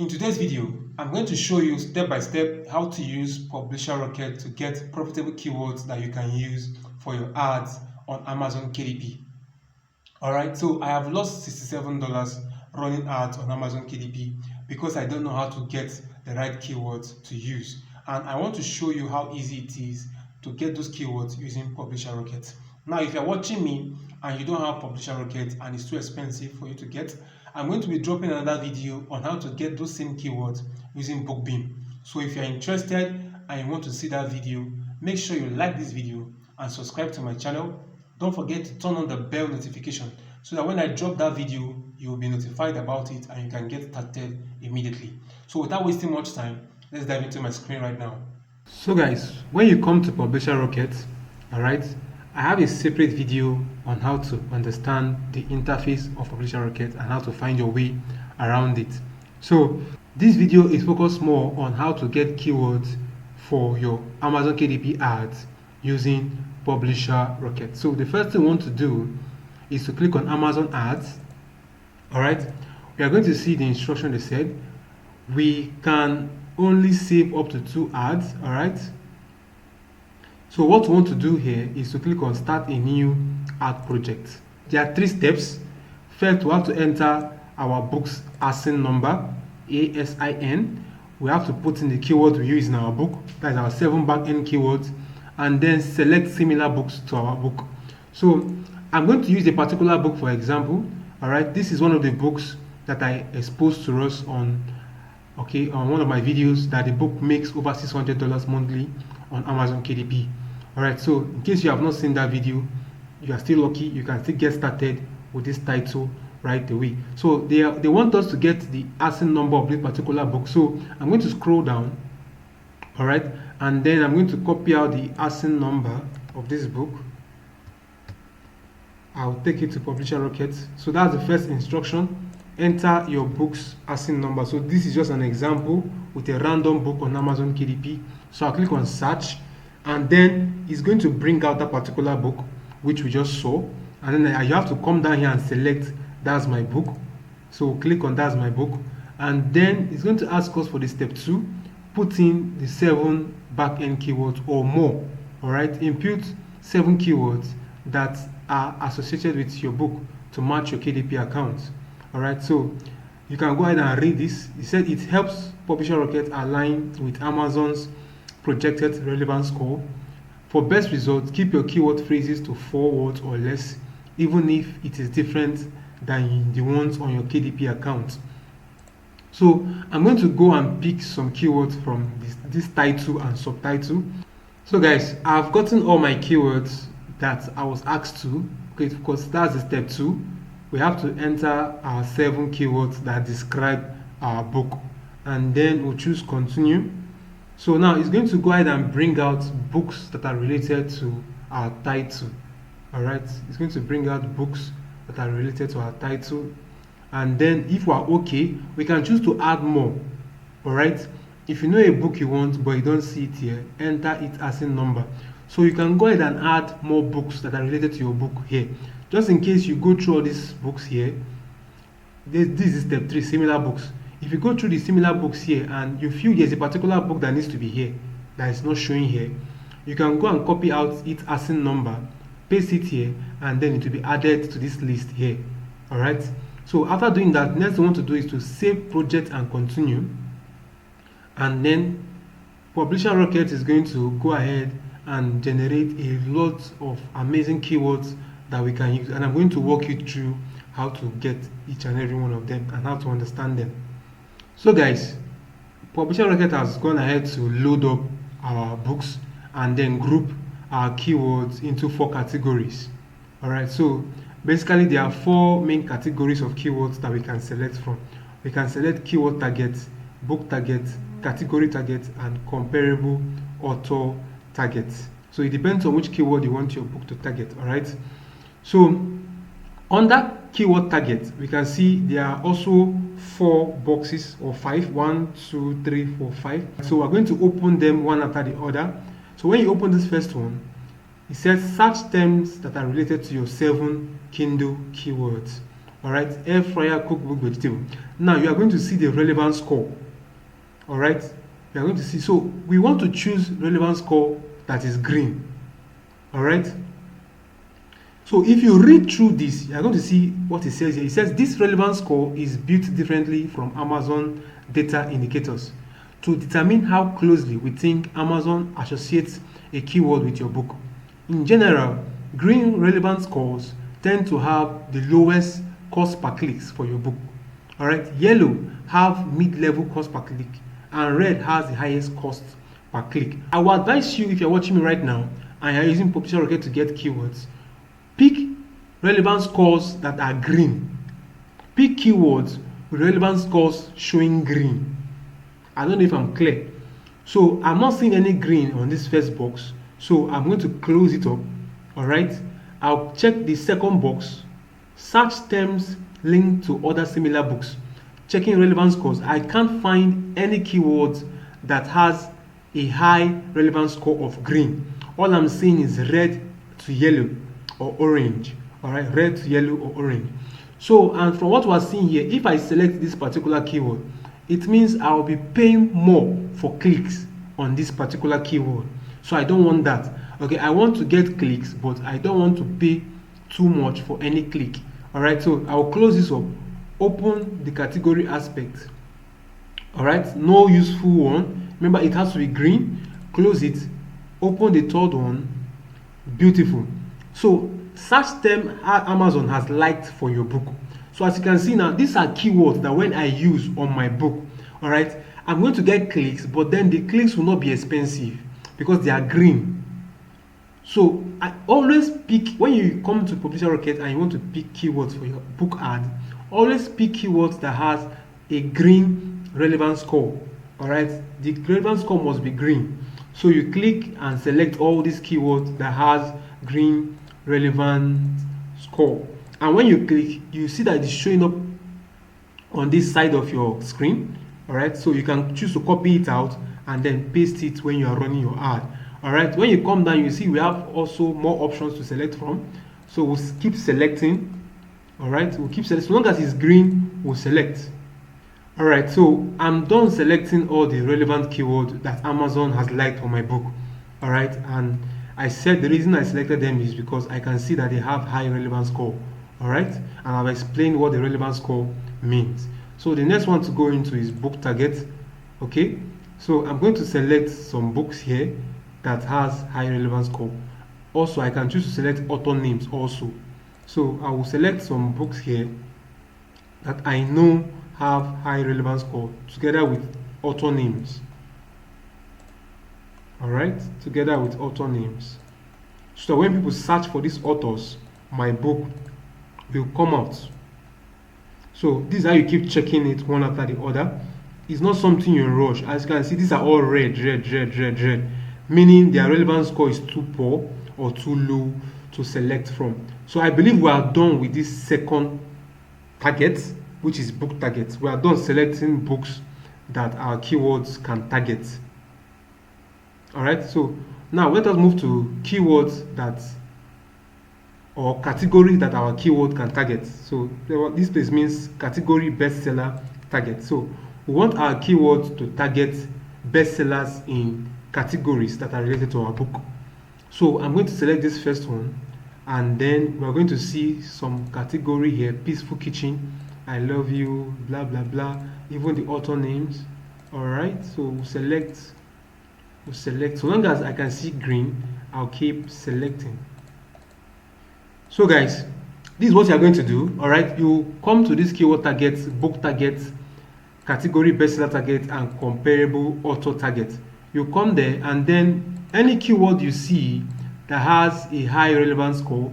In today's video, I'm going to show you step by step how to use Publisher Rocket to get profitable keywords that you can use for your ads on Amazon KDP. Alright, so I have lost $67 running ads on Amazon KDP because I don't know how to get the right keywords to use. And I want to show you how easy it is to get those keywords using Publisher Rocket. Now, if you're watching me and you don't have Publisher Rocket and it's too expensive for you to get, I'm going to be dropping another video on how to get those same keywords using BookBeam. So if you're interested and you want to see that video, make sure you like this video and subscribe to my channel. Don't forget to turn on the bell notification so that when I drop that video, you will be notified about it and you can get started immediately. So without wasting much time, let's dive into my screen right now. So guys, when you come to Publisher Rocket, alright, I have a separate video on how to understand the interface of Publisher Rocket and how to find your way around it. So this video is focused more on how to get keywords for your Amazon KDP ads using Publisher Rocket. So the first thing we want to do is to click on Amazon ads. Alright, we are going to see the instruction they said. We can only save up to 2 ads. Alright, so what we want to do here is to click on start a new ad project. There are 3 steps. First, we have to enter our book's ASIN number, ASIN. We have to put in the keyword we use in our book, that is our 7 backend keywords, and then select similar books to our book. So I'm going to use a particular book for example. Alright, this is one of the books that I exposed to us on one of my videos, that the book makes over $600 monthly on Amazon KDP. Alright, so in case you have not seen that video, you are still lucky, you can still get started with this title right away. So they want us to get the ASIN number of this particular book. So I'm going to scroll down, alright, and then I'm going to copy out the ASIN number of this book. I'll take it to Publisher Rocket. So that's the first instruction. Enter your book's ASIN number. So this is just an example with a random book on Amazon KDP. So I'll click on search, and then it's going to bring out that particular book which we just saw, and then you have to come down here and select that's my book. So click on that's my book, and then it's going to ask us for the step 2, put in the 7 backend keywords or more. All right, input 7 keywords that are associated with your book to match your KDP account. All right, so you can go ahead and read this. It said it helps Publisher Rocket align with Amazon's projected relevance score. For best results, keep your keyword phrases to 4 words or less, even if it is different than the ones on your KDP account. So I'm going to go and pick some keywords from this title and subtitle. So guys, I've gotten all my keywords that I was asked to. Okay, because that's the step 2. We have to enter our 7 keywords that describe our book, and then we'll choose continue. So now it's going to go ahead and bring out books that are related to our title. Alright, it's going to bring out books that are related to our title, and then if we are okay, we can choose to add more. Alright, if you know a book you want but you don't see it here, enter it as a number. So you can go ahead and add more books that are related to your book here. Just in case you go through all these books here, this is step 3, similar books. If you go through the similar books here and you feel there's a particular book that needs to be here that is not showing here, you can go and copy out its ASIN number, paste it here, and then it will be added to this list here. Alright, so after doing that, next thing we want to do is to save project and continue, and then Publisher Rocket is going to go ahead and generate a lot of amazing keywords that we can use, and I'm going to walk you through how to get each and every one of them and how to understand them. So guys, Publisher Rocket has gone ahead to load up our books and then group our keywords into 4 categories. Alright, so basically there are 4 main categories of keywords that we can select from. We can select keyword target, book target, category target, and comparable author target. So it depends on which keyword you want your book to target. Alright, so under keyword target, we can see there are also 4 boxes or 5. 1, 2, 3, 4, 5. So we're going to open them one after the other. So when you open this first one, it says search terms that are related to your 7 Kindle keywords. All right, air fryer, cookbook, vegetable. Now you are going to see the relevance score. All right, you are going to see. So we want to choose relevance score that is green. All right. So if you read through this, you are going to see what it says here. It says this relevance score is built differently from Amazon data indicators to determine how closely we think Amazon associates a keyword with your book. In general, green relevance scores tend to have the lowest cost per clicks for your book. All right, yellow have mid-level cost per click, and red has the highest cost per click. I will advise you, if you're watching me right now and you're using Publisher Rocket to get keywords, pick relevance scores that are green. Pick keywords with relevance scores showing green. I don't know if I'm clear. So I'm not seeing any green on this first box, so I'm going to close it up. All right, I'll check the second box, search terms linked to other similar books. Checking relevance scores, I can't find any keywords that has a high relevance score of green. All I'm seeing is red to yellow or orange. All right, red to yellow or orange. So, and from what we're seeing here, if I select this particular keyword, it means I'll be paying more for clicks on this particular keyword. So I don't want that. Okay, I want to get clicks, but I don't want to pay too much for any click. All right, so I'll close this up, open the category aspect. All right, no useful one. Remember, it has to be green. Close it, open the third one. Beautiful. So search term Amazon has liked for your book. So as you can see now, these are keywords that when I use on my book, all right, I'm going to get clicks, but then the clicks will not be expensive because they are green. So I always pick, when you come to Publisher Rocket and you want to pick keywords for your book ad, always pick keywords that has a green relevance score. All right, the relevance score must be green. So you click and select all these keywords that has green relevant score, and when you click, you see that it's showing up on this side of your screen. All right, so you can choose to copy it out and then paste it when you are running your ad. All right, when you come down, you see we have also more options to select from, so we'll keep selecting. All right, we'll keep selecting. So long as it's green, we'll select. All right, so I'm done selecting all the relevant keywords that Amazon has liked on my book. All right, and I said the reason I selected them is because I can see that they have high relevance score. All right, and I've explained what the relevance score means. So the next one to go into is book target. Okay, so I'm going to select some books here that has high relevance score. Also, I can choose to select author names also. So I will select some books here that I know have high relevance score together with author names. All right, together with author names, so when people search for these authors, my book will come out. So this is how you keep checking it one after the other. It's not something you rush. As you can see, these are all red, meaning their relevance score is too poor or too low to select from. So I believe we are done with this second target, which is book target. We are done selecting books that our keywords can target. All right, so now let us move to keywords that, or categories that our keyword can target. So this place means category bestseller target. So we want our keywords to target bestsellers in categories that are related to our book. So I'm going to select this first one, and then we're going to see some category here: peaceful kitchen, I love you, blah blah blah, even the author names. All right, so we'll select. So long as I can see green, I'll keep selecting. So guys, this is what you're going to do. All right, you come to this keyword target, book target, category bestseller target, and comparable author target. You come there, and then any keyword you see that has a high relevance score,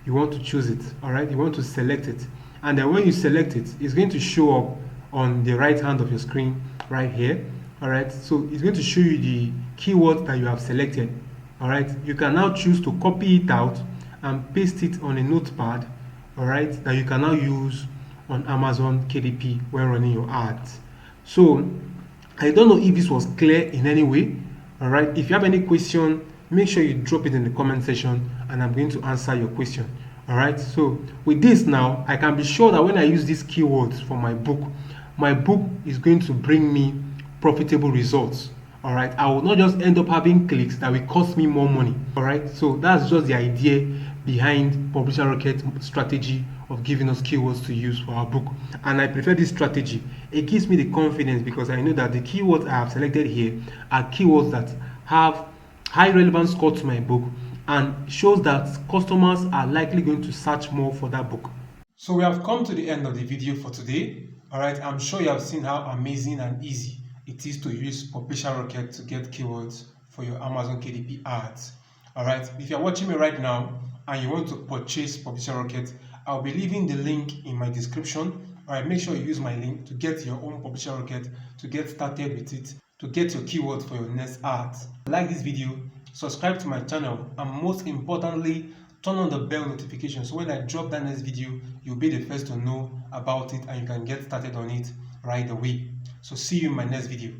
you want to choose it. All right, you want to select it, and then when you select it, it's going to show up on the right hand of your screen right here. All right, so it's going to show you the keyword that you have selected. All right, you can now choose to copy it out and paste it on a notepad, all right, that you can now use on Amazon KDP when running your ads. So I don't know if this was clear in any way. All right, if you have any question, make sure you drop it in the comment section and I'm going to answer your question. All right, so with this now, I can be sure that when I use these keywords for my book is going to bring me profitable results. All right, I will not just end up having clicks that will cost me more money. All right, so that's just the idea behind Publisher Rocket strategy of giving us keywords to use for our book. And I prefer this strategy. It gives me the confidence because I know that the keywords I have selected here are keywords that have high relevance score to my book and shows that customers are likely going to search more for that book. So we have come to the end of the video for today. All right, I'm sure you have seen how amazing and easy it is to use Publisher Rocket to get keywords for your Amazon KDP ads. All right, if you're watching me right now and you want to purchase Publisher Rocket, I'll be leaving the link in my description. All right, make sure you use my link to get your own Publisher Rocket, to get started with it, to get your keywords for your next ads. Like this video, subscribe to my channel, and most importantly, turn on the bell notification so when I drop that next video, you'll be the first to know about it and you can get started on it right away. So see you in my next video.